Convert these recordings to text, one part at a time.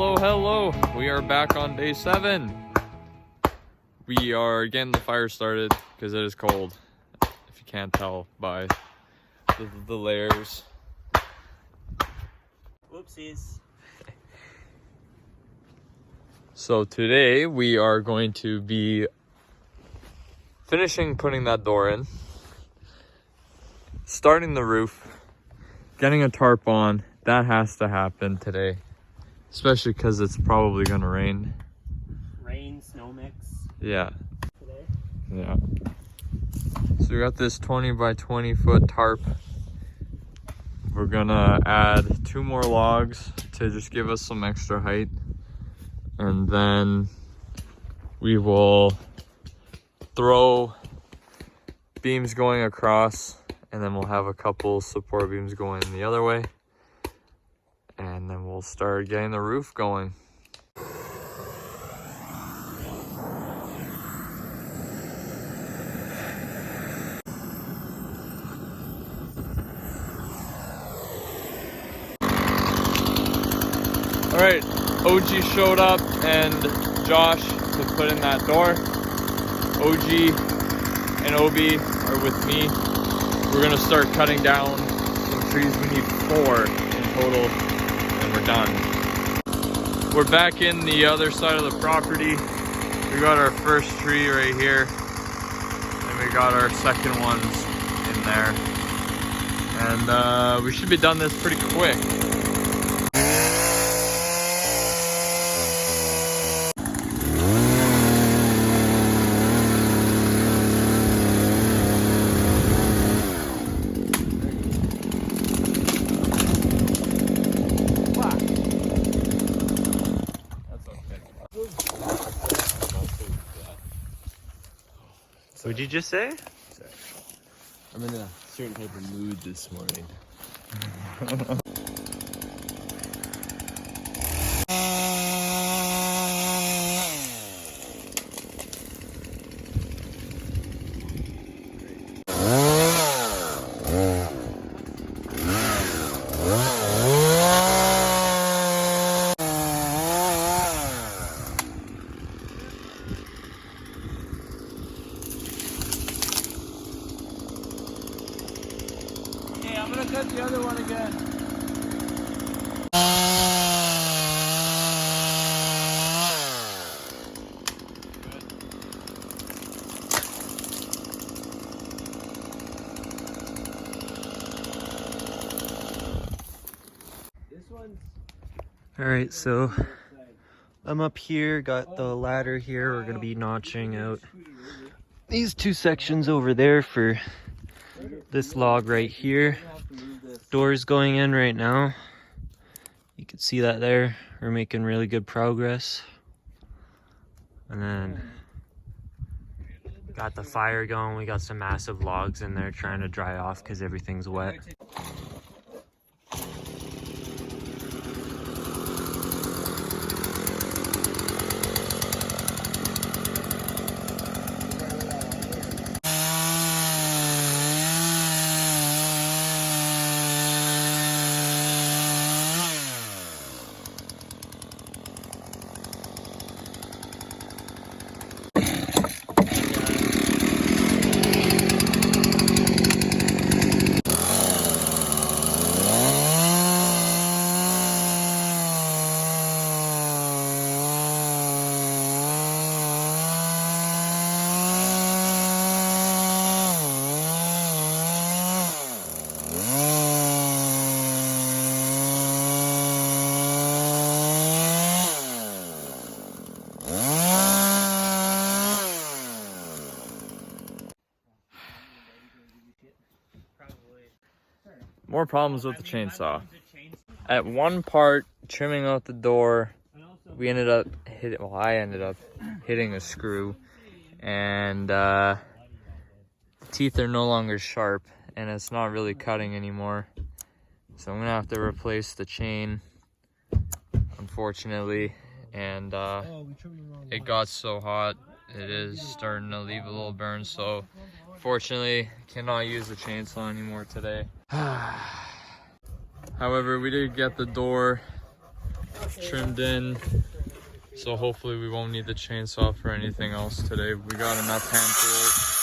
Hello. We are back on day 7. We are getting the fire started because it is cold, if you can't tell by the layers. Whoopsies. So today we are going to be finishing putting that door in, starting the roof, getting a tarp on. That has to happen today, especially because it's probably gonna rain. Rain, snow mix. Yeah. Today. Yeah. So we got this 20 by 20 foot tarp. We're gonna add 2 more logs to just give us some extra height. And then we will throw beams going across, and then we'll have a couple support beams going the other way. And then we'll start getting the roof going. All right, OG showed up and Josh to put in that door. OG and OB are with me. We're gonna start cutting down some trees. We need 4 in total, and we're done. We're back in the other side of the property. We got our first tree right here, and we got our second ones in there. And we should be done this pretty quick. What'd you just say? I'm in a certain type of mood this morning. I'm gonna cut the other one again. Alright, so I'm up here, got the ladder here. We're gonna be notching out these 2 sections over there for this log right here. Doors going in right now. You can see that there. We're making really good progress. And then got the fire going. We got some massive logs in there trying to dry off because everything's wet. More problems with the chainsaw. At one part, trimming out the door, we ended up I ended up hitting a screw, and teeth are no longer sharp, and it's not really cutting anymore. So I'm gonna have to replace the chain, unfortunately, and it got so hot, it is starting to leave a little burn, so fortunately cannot use the chainsaw anymore today. However, we did get the door trimmed in. So hopefully we won't need the chainsaw for anything else today. We got enough hand tools.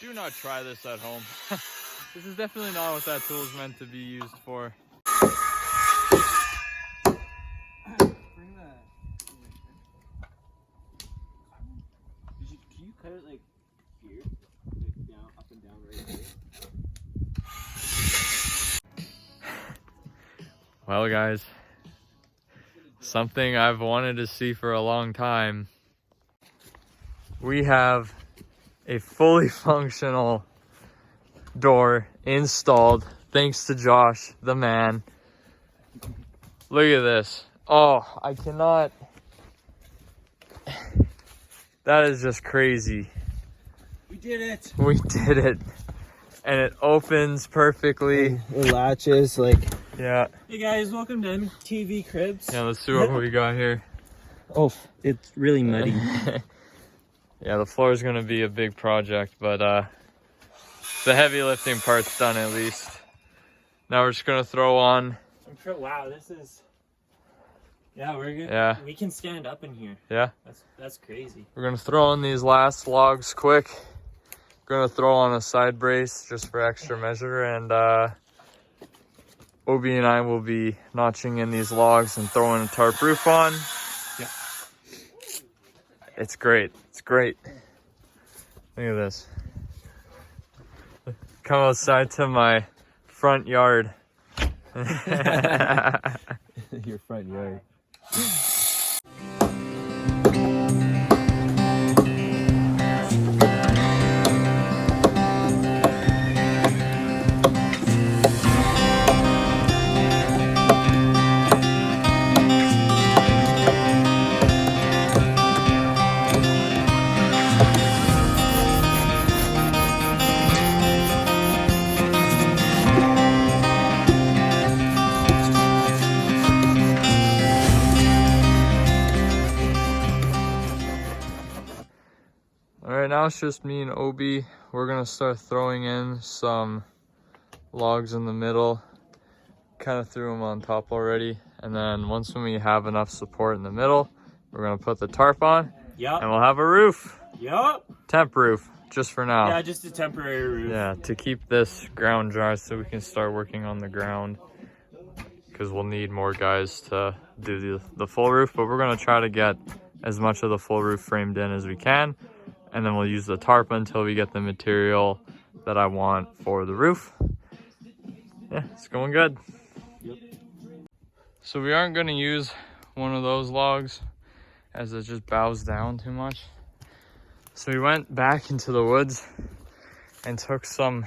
Do not try this at home. This is definitely not what that tool is meant to be used for. Can you cut it like here? Like down, up and down right here? Well guys, something I've wanted to see for a long time. We have a fully functional door installed thanks to Josh, the man. Look at this. Oh, I cannot. That is just crazy. We did it! We did it. And it opens perfectly. It latches like. Yeah. Hey guys, welcome to MTV Cribs. Yeah, let's see what we got here. Oh, it's really muddy. Yeah, the floor is going to be a big project, but the heavy lifting part's done at least. Now we're just going to throw on. Wow, this is. Yeah, we're good. Yeah. We can stand up in here. Yeah. That's crazy. We're going to throw on these last logs quick. We're going to throw on a side brace just for extra measure, and Obi and I will be notching in these logs and throwing a tarp roof on. Yeah. It's great. It's great. Look at this. Come outside to my front yard. Your front yard. Alright, now it's just me and Obi. We're gonna start throwing in some logs in the middle. Kind of threw them on top already. And then once when we have enough support in the middle, we're gonna put the tarp on. Yup. And we'll have a roof. Yup. Temp roof, just for now. Yeah, just a temporary roof. Yeah, to keep this ground dry so we can start working on the ground. Because we'll need more guys to do the full roof. But we're gonna try to get as much of the full roof framed in as we can. And then we'll use the tarp until we get the material that I want for the roof. Yeah, it's going good. Yep. So we aren't gonna use one of those logs as it just bows down too much. So we went back into the woods and took some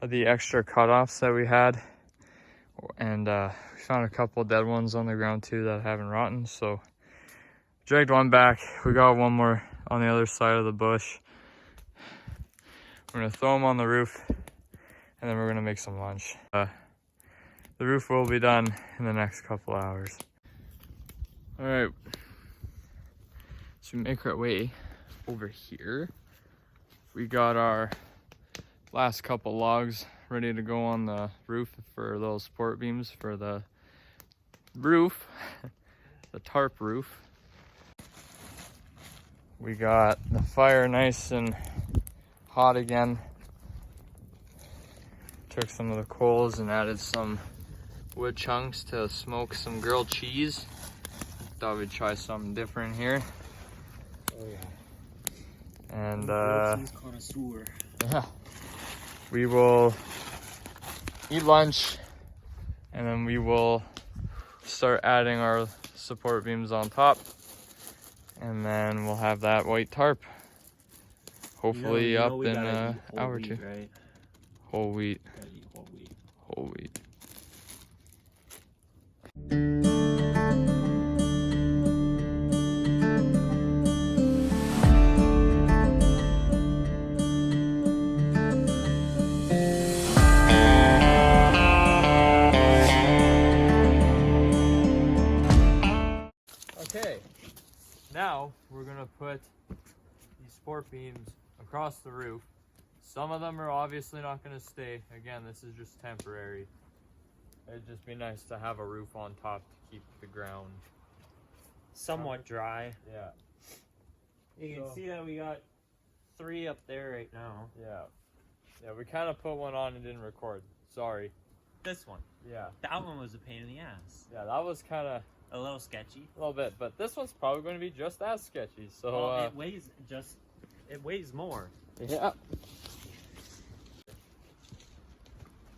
of the extra cutoffs that we had. And we found a couple dead ones on the ground too that haven't rotten. So dragged one back. We got one more on the other side of the bush. We're gonna throw them on the roof and then we're gonna make some lunch. The roof will be done in the next couple hours. All right, so we make our way over here. We got our last couple logs ready to go on the roof for those support beams for the roof, the tarp roof. We got the fire nice and hot again. Took some of the coals and added some wood chunks to smoke some grilled cheese. Thought we'd try something different here. Oh yeah. And Connoisseur. yeah, we will eat lunch and then we will start adding our support beams on top. And then we'll have that white tarp hopefully up in an hour or two. Right? Whole wheat. Gotta eat whole wheat. Whole wheat. Okay, now we're gonna put support beams across the roof. Some of them are obviously not going to stay. Again, this is just temporary. It'd just be nice to have a roof on top to keep the ground somewhat dry. Yeah. You can see that we got 3 up there right now. Yeah. Yeah, we kind of put one on and didn't record. Sorry. This one. Yeah. That one was a pain in the ass. Yeah, that was kind of a little sketchy. A little bit, but this one's probably going to be just as sketchy. So well, it weighs more. Yeah.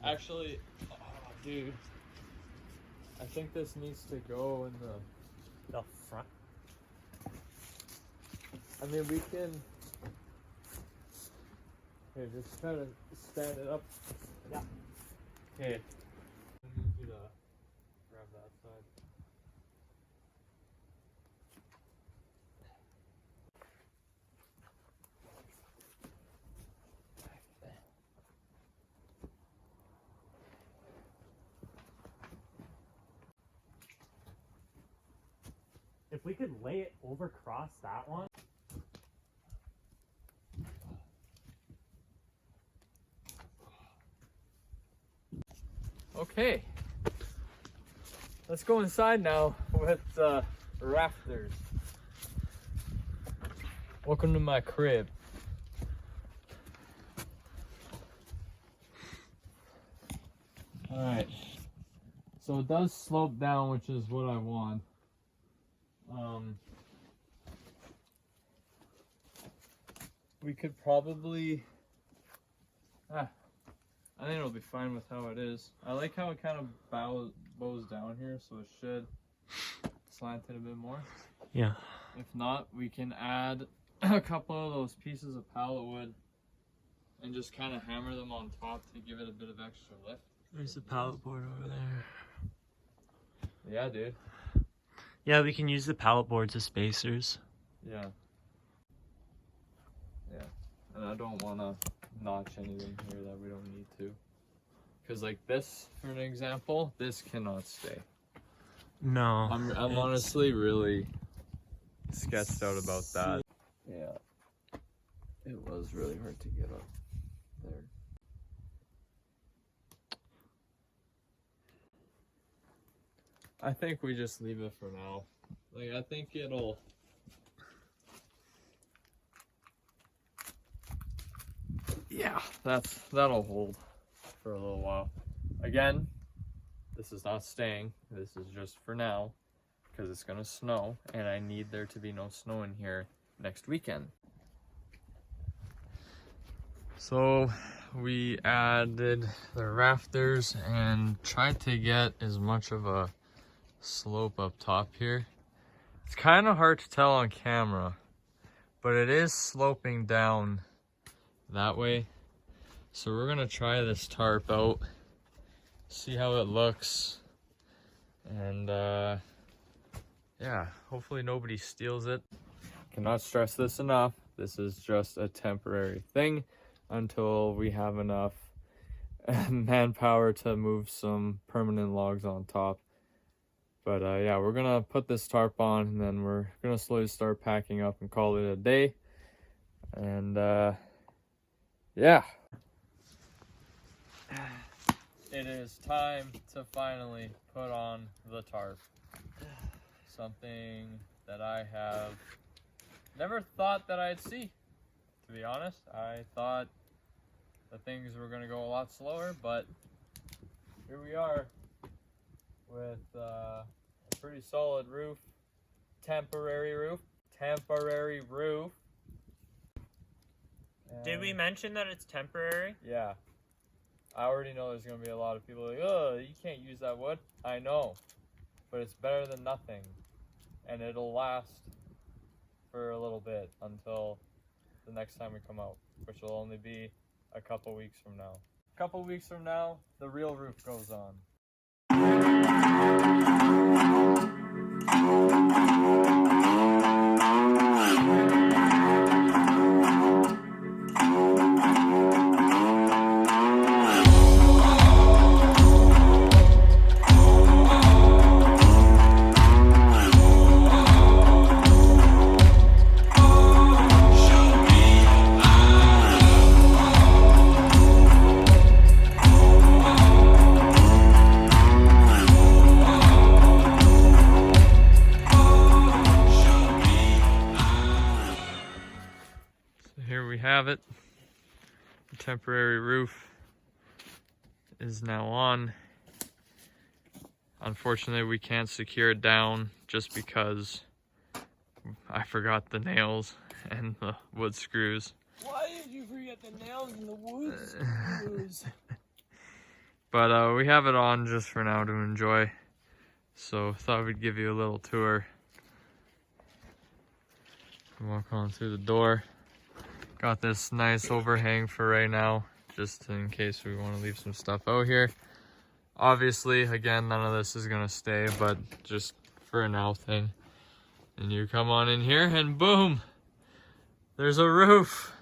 Actually, oh, dude, I think this needs to go in the front. I mean, we can. Here, just try to stand it up. Yeah. Okay. I need you to grab that side. If we could lay it over across that one. Okay. Let's go inside now with rafters. Welcome to my crib. Alright. So it does slope down, which is what I want. We could probably I think it'll be fine with how it is. I like how it kind of bows down here, so it should slant it a bit more. Yeah. If not, we can add a couple of those pieces of pallet wood and just kind of hammer them on top to give it a bit of extra lift. There's a pallet board over there. Yeah, dude. Yeah, we can use the pallet boards as spacers. Yeah. Yeah. And I don't want to notch anything here that we don't need to. Because like this, for an example, this cannot stay. No. I'm honestly really sketched out about that. Yeah. It was really hard to get up there. I think we just leave it for now. Like, I think it'll... Yeah, that'll hold for a little while. Again, this is not staying. This is just for now because it's gonna snow and I need there to be no snow in here next weekend. So we added the rafters and tried to get as much of a slope up top here. It's kind of hard to tell on camera, but it is sloping down that way. So we're gonna try this tarp out, see how it looks, and yeah, hopefully nobody steals it. Cannot stress this enough. This is just a temporary thing until we have enough manpower to move some permanent logs on top. But yeah, we're gonna put this tarp on and then we're gonna slowly start packing up and call it a day. And yeah. It is time to finally put on the tarp. Something that I have never thought that I'd see, to be honest. I thought that things were gonna go a lot slower, but here we are with a pretty solid roof. Temporary roof. Did we mention that it's temporary? Yeah. I already know there's going to be a lot of people like, oh, you can't use that wood. I know. But it's better than nothing. And it'll last for a little bit until the next time we come out, which will only be a couple weeks from now. A couple weeks from now, the real roof goes on. Show me here we have it. The temporary roof is now on. Unfortunately, we can't secure it down just because I forgot the nails and the wood screws. Why did you forget the nails and the wood screws? But we have it on just for now to enjoy. So thought we'd give you a little tour. Walk on through the door. Got this nice overhang for right now, just in case we want to leave some stuff out here. Obviously, again, none of this is gonna stay, but just for a now thing. And you come on in here and boom, there's a roof.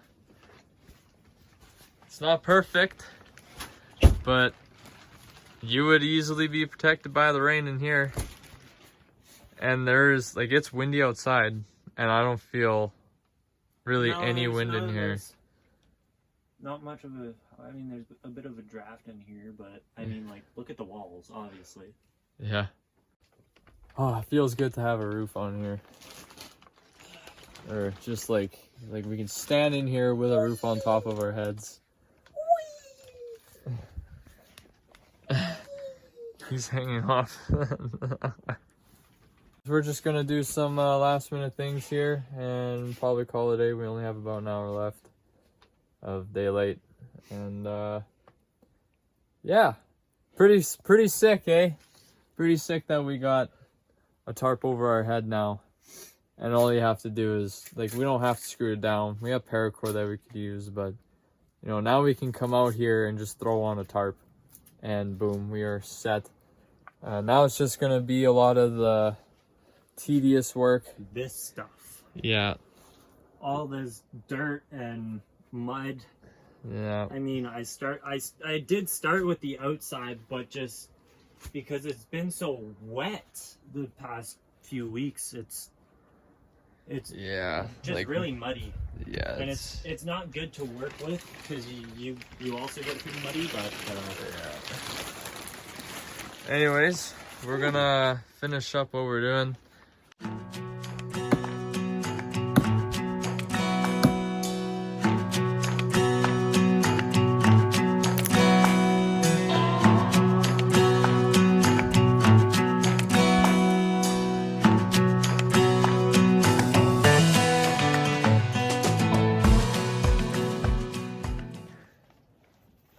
It's not perfect, but you would easily be protected by the rain in here. And there's, like, it's windy outside, and I don't feel really any wind in here. Not much of a, I mean, there's a bit of a draft in here, but I mean, like, look at the walls, obviously. Yeah. Oh, it feels good to have a roof on here. Or just like we can stand in here with a roof on top of our heads. He's hanging off. We're just gonna do some last minute things here and probably call it a day. We only have about an hour left of daylight, and yeah, pretty sick, eh? Pretty sick that we got a tarp over our head now, and all you have to do is, like, we don't have to screw it down. We have paracord that we could use, but you know, now we can come out here and just throw on a tarp, and boom, we are set. Now it's just gonna be a lot of the tedious work. This stuff. Yeah. All this dirt and mud. Yeah. I mean, I did start with the outside, but just because it's been so wet the past few weeks, it's yeah, just like, really muddy. Yeah. And it's not good to work with because you also get pretty muddy, but yeah. Anyways, we're gonna finish up what we're doing.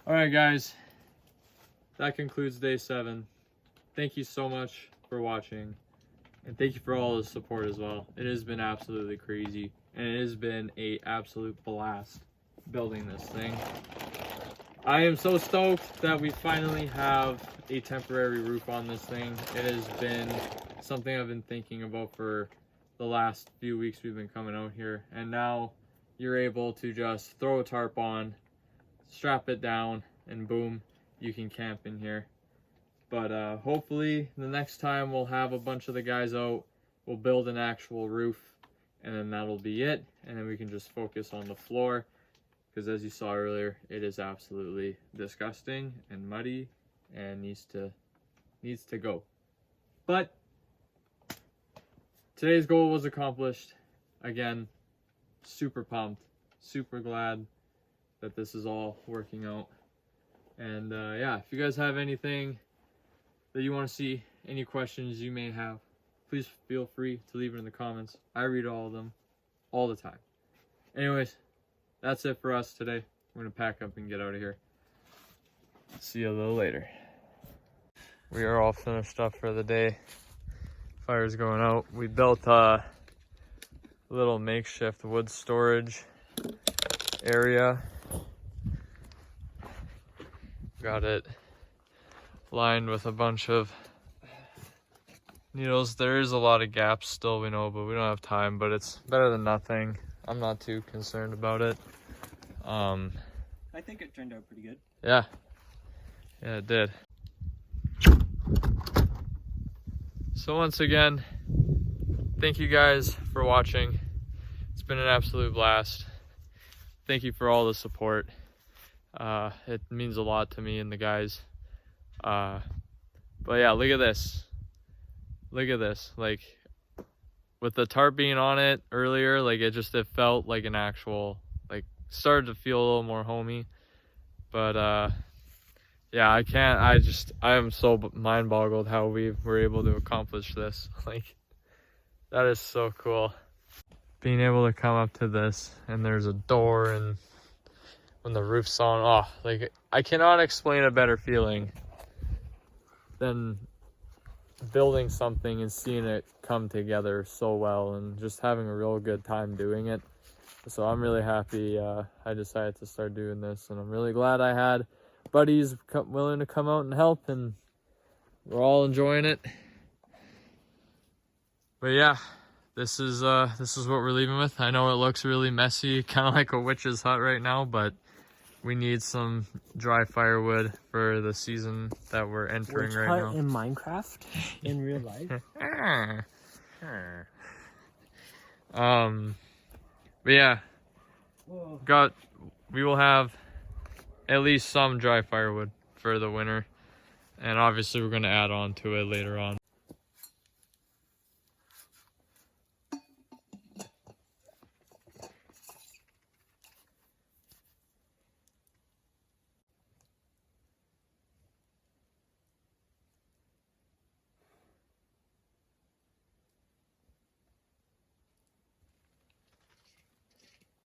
Alright guys, that concludes day 7. Thank you so much for watching, and thank you for all the support as well. It has been absolutely crazy, and it has been a absolute blast building this thing. I am so stoked that we finally have a temporary roof on this thing. It has been something I've been thinking about for the last few weeks we've been coming out here, and now you're able to just throw a tarp on, strap it down, and boom, you can camp in here. But hopefully the next time we'll have a bunch of the guys out, we'll build an actual roof, and then that'll be it, and then we can just focus on the floor, because as you saw earlier, it is absolutely disgusting and muddy and needs to go. But today's goal was accomplished. Again, super pumped, super glad that this is all working out. And yeah, if you guys have anything that you want to see, any questions you may have, please feel free to leave it in the comments. I read all of them all the time. Anyways, that's it for us today. We're gonna pack up and get out of here. See you a little later. We are all finished up for the day. Fire's going out. We built a little makeshift wood storage area. Got it lined with a bunch of needles. There is a lot of gaps still, we know, but we don't have time, but it's better than nothing. I'm not too concerned about it. I think it turned out pretty good. Yeah, it did. So once again, thank you guys for watching. It's been an absolute blast. Thank you for all the support. It means a lot to me and the guys. But yeah, look at this. Look at this. Like, with the tarp being on it earlier, like, it felt like an actual like started to feel a little more homey. But yeah, I am so mind boggled how we were able to accomplish this. Like, that is so cool. Being able to come up to this and there's a door, and when the roof's on, oh, like, I cannot explain a better feeling than building something and seeing it come together so well and just having a real good time doing it. So I'm really happy I decided to start doing this, and I'm really glad I had buddies willing to come out and help, and we're all enjoying it. But yeah, this is what we're leaving with. I know it looks really messy, kind of like a witch's hut right now, but we need some dry firewood for the season that we're entering right now. In Minecraft, in real life. But yeah, we will have at least some dry firewood for the winter, and obviously we're going to add on to it later on.